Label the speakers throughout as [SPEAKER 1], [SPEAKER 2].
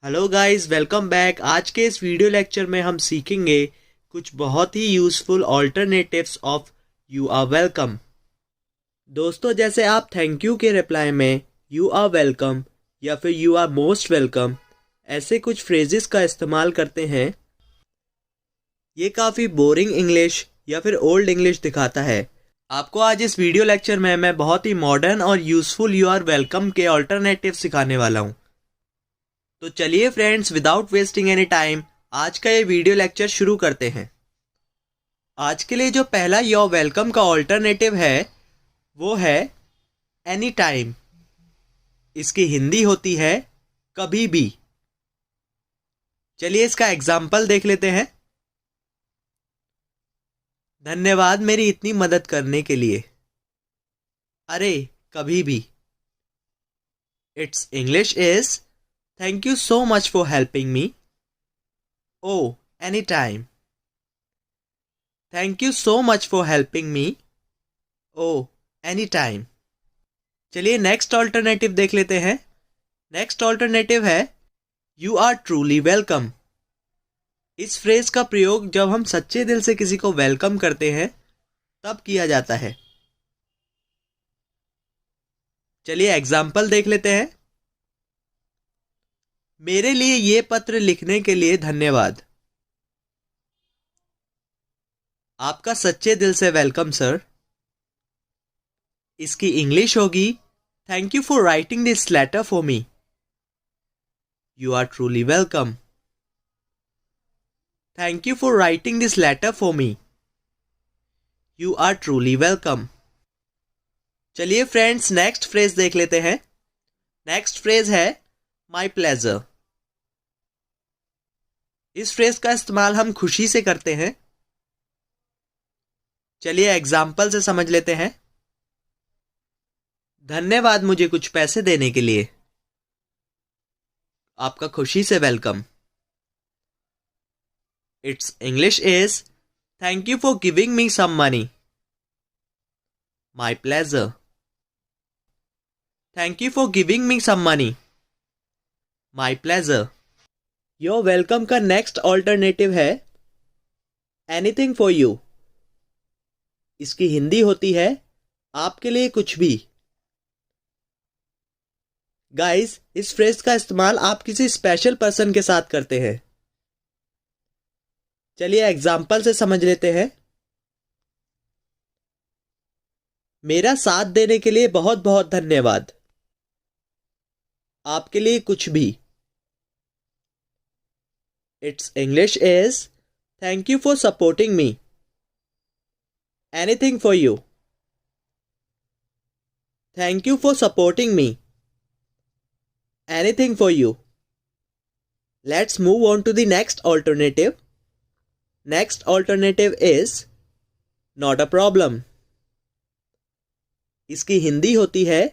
[SPEAKER 1] Hello guys, welcome back. आज के इस वीडियो लेक्चर में हम सीखेंगे कुछ बहुत ही useful alternatives of you are welcome. दोस्तों, जैसे आप थैंक यू के रिप्लाई में यू आर वेलकम या फिर यू आर मोस्ट वेलकम ऐसे कुछ फ्रेजेस का इस्तेमाल करते हैं, ये काफ़ी बोरिंग इंग्लिश या फिर ओल्ड इंग्लिश दिखाता है। आपको आज इस वीडियो लेक्चर में मैं बहुत ही मॉडर्न और यूज़फुल यू आर वेलकम के ऑल्टरनेटिव सिखाने वाला हूँ। तो चलिए friends, without wasting any time आज का ये वीडियो लेक्चर शुरू करते हैं। आज के लिए जो पहला योर वेलकम का ऑल्टरनेटिव है वो है एनी टाइम। इसकी हिंदी होती है कभी भी। चलिए इसका एग्जाम्पल देख लेते हैं। धन्यवाद मेरी इतनी मदद करने के लिए। अरे कभी भी। Its English is thank you so much for helping me. Oh any time. Thank you so much for helping me. Oh any time. चलिए नेक्स्ट ऑल्टरनेटिव देख लेते हैं। नेक्स्ट ऑल्टरनेटिव है यू आर ट्रूली वेलकम। इस phrase का प्रयोग जब हम सच्चे दिल से किसी को वेलकम करते हैं तब किया जाता है। चलिए एग्जाम्पल देख लेते हैं। मेरे लिए ये पत्र लिखने के लिए धन्यवाद। आपका सच्चे दिल से वेलकम सर। इसकी इंग्लिश होगी thank you for writing this letter for me. You are truly welcome. Thank you for writing this letter for me. You are truly welcome. चलिए फ्रेंड्स नेक्स्ट फ्रेज देख लेते हैं। नेक्स्ट फ्रेज है my pleasure. इस phrase का इस्तेमाल हम खुशी से करते हैं। चलिए एग्जाम्पल से समझ लेते हैं। धन्यवाद मुझे कुछ पैसे देने के लिए। आपका खुशी से welcome. Its English is thank you for giving me some money. My pleasure. Thank you for giving me some money. My pleasure. Your welcome का नेक्स्ट ऑल्टरनेटिव है एनीथिंग फॉर यू। इसकी हिंदी होती है आपके लिए कुछ भी। गाइस, इस फ्रेज का इस्तेमाल आप किसी स्पेशल पर्सन के साथ करते हैं। चलिए एग्जाम्पल से समझ लेते हैं। मेरा साथ देने के लिए बहुत बहुत धन्यवाद। आपके लिए कुछ भी। Its English is thank you for supporting me. Anything for you. Thank you for supporting me. Anything for you. Let's move on to the next alternative. Next alternative is not a problem. इसकी हिंदी होती है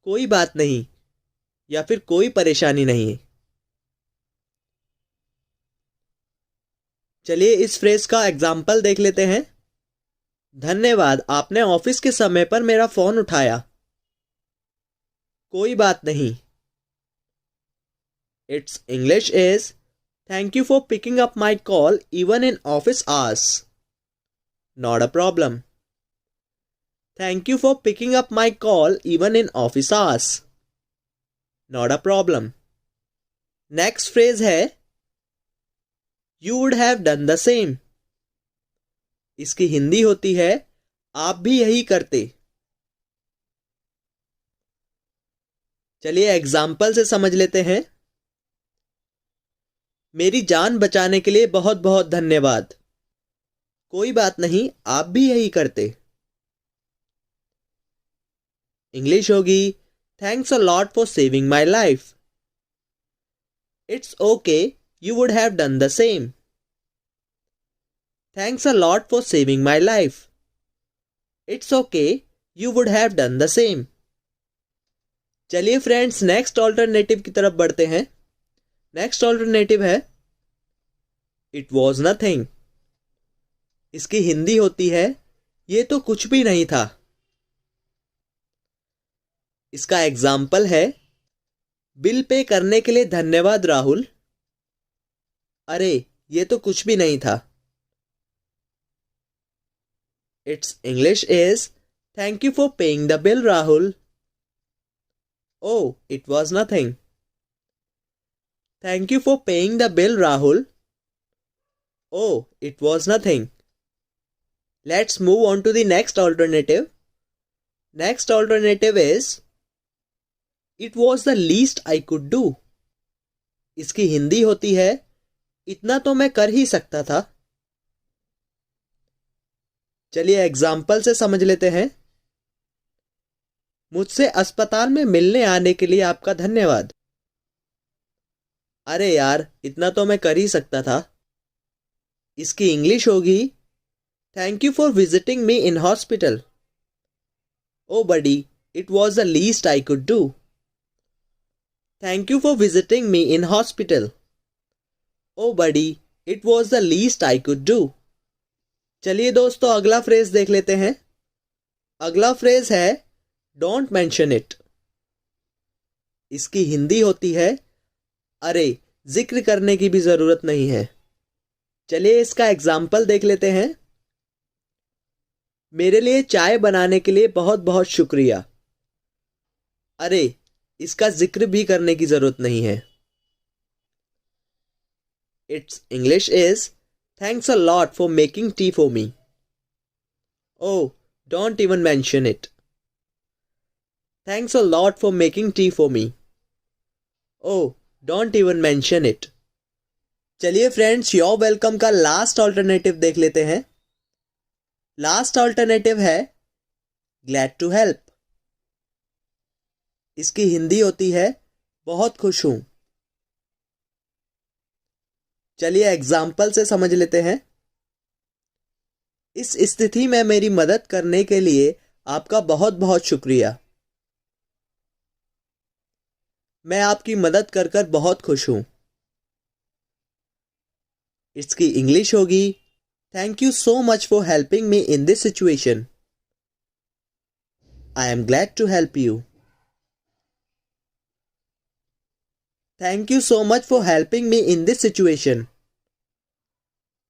[SPEAKER 1] कोई बात नहीं या फिर कोई परेशानी नहीं। चलिए इस फ्रेज का एग्जाम्पल देख लेते हैं। धन्यवाद आपने ऑफिस के समय पर मेरा फोन उठाया। कोई बात नहीं। It's English is thank you for picking up my call even in office hours. Not a problem. Thank you for picking up my call even in office hours. Not a problem. Next phrase है you would have done the same. इसकी हिंदी होती है आप भी यही करते। चलिए example से समझ लेते हैं। मेरी जान बचाने के लिए बहुत बहुत धन्यवाद। कोई बात नहीं, आप भी यही करते। इंग्लिश होगी thanks a lot for saving my life. It's okay, you would have done the same. Thanks a lot for saving my life. It's okay, you would have done the same. चलिए friends next alternative की तरफ बढ़ते हैं। Next alternative है it was nothing. इसकी हिंदी होती है ये तो कुछ भी नहीं था। इसका एग्जाम्पल है बिल पे करने के लिए धन्यवाद राहुल। अरे ये तो कुछ भी नहीं था। It's English is thank you for paying the bill Rahul. Oh it was nothing. Thank you for paying the bill Rahul. Oh it was nothing. Let's move on to the next alternative. Next alternative is it was the least I could do. इसकी हिंदी होती है इतना तो मैं कर ही सकता था। चलिए एग्जाम्पल से समझ लेते हैं। मुझसे अस्पताल में मिलने आने के लिए आपका धन्यवाद। अरे यार इतना तो मैं कर ही सकता था। इसकी इंग्लिश होगी Thank you for visiting me in hospital. Oh buddy, it was the least I could do. Thank you for visiting me in hospital. Oh buddy, it was the least I could do. चलिए दोस्तों अगला phrase देख लेते हैं। अगला phrase है Don't mention it. इसकी हिंदी होती है अरे जिक्र करने की भी जरूरत नहीं है। चलिए इसका एग्जाम्पल देख लेते हैं। मेरे लिए चाय बनाने के लिए बहुत बहुत शुक्रिया। अरे इसका जिक्र भी करने की जरूरत नहीं है। It's English is thanks a lot for making tea for me. Oh don't even mention it. Thanks a lot for making tea for me. Oh don't even mention it. चलिए फ्रेंड्स योर वेलकम का last alternative देख लेते हैं। Last alternative है glad to help. इसकी हिंदी होती है बहुत खुश हूं। चलिए एग्जाम्पल से समझ लेते हैं। इस स्थिति में मेरी मदद करने के लिए आपका बहुत बहुत शुक्रिया। मैं आपकी मदद कर कर बहुत खुश हूं। इसकी इंग्लिश होगी Thank you so much for helping me in this situation. I am glad to help you. Thank you so much for helping me in this situation.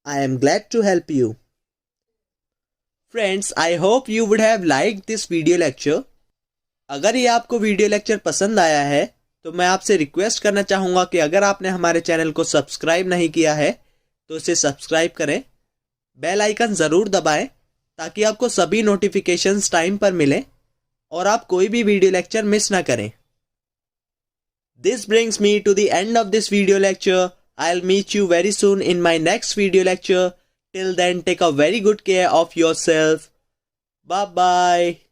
[SPEAKER 1] I am glad to help you. Friends, I hope you would have liked this video lecture. अगर ये आपको video lecture पसंद आया है तो मैं आपसे request करना चाहूँगा कि अगर आपने हमारे चैनल को सब्सक्राइब नहीं किया है तो इसे सब्सक्राइब करें, बेल आइकन ज़रूर दबाएं ताकि आपको सभी नोटिफिकेशंस टाइम पर मिलें और आप कोई भी वीडियो लेक्चर मिस ना करें। This brings me to the end of this video lecture. I'll meet you very soon in my next video lecture. Till then, take a very good care of yourself. Bye bye.